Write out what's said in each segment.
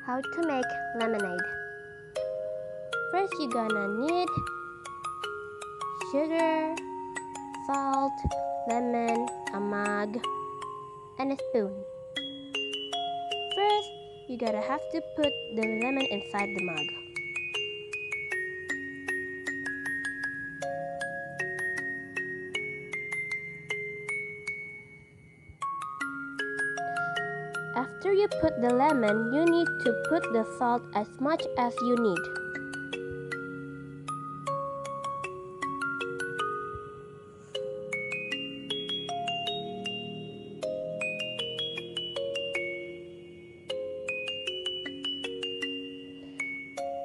How to make lemonade. First, you're gonna need sugar, salt, lemon, a mug, and a spoon. First, you gotta have to put the lemon inside the mug. After you put the lemon, you need to put the salt as much as you need.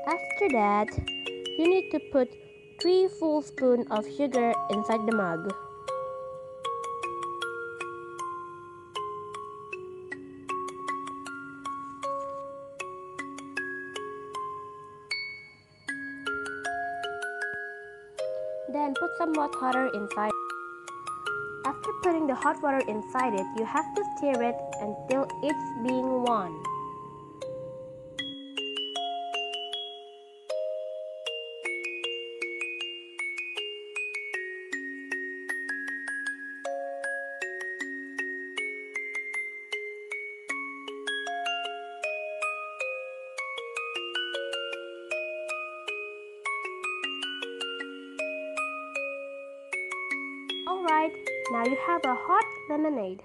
After that, you need to put 3 full spoons of sugar inside the mug. Then put some hot water inside. After putting the hot water inside it, you have to stir it until it's being warm. Alright, now you have a hot lemonade.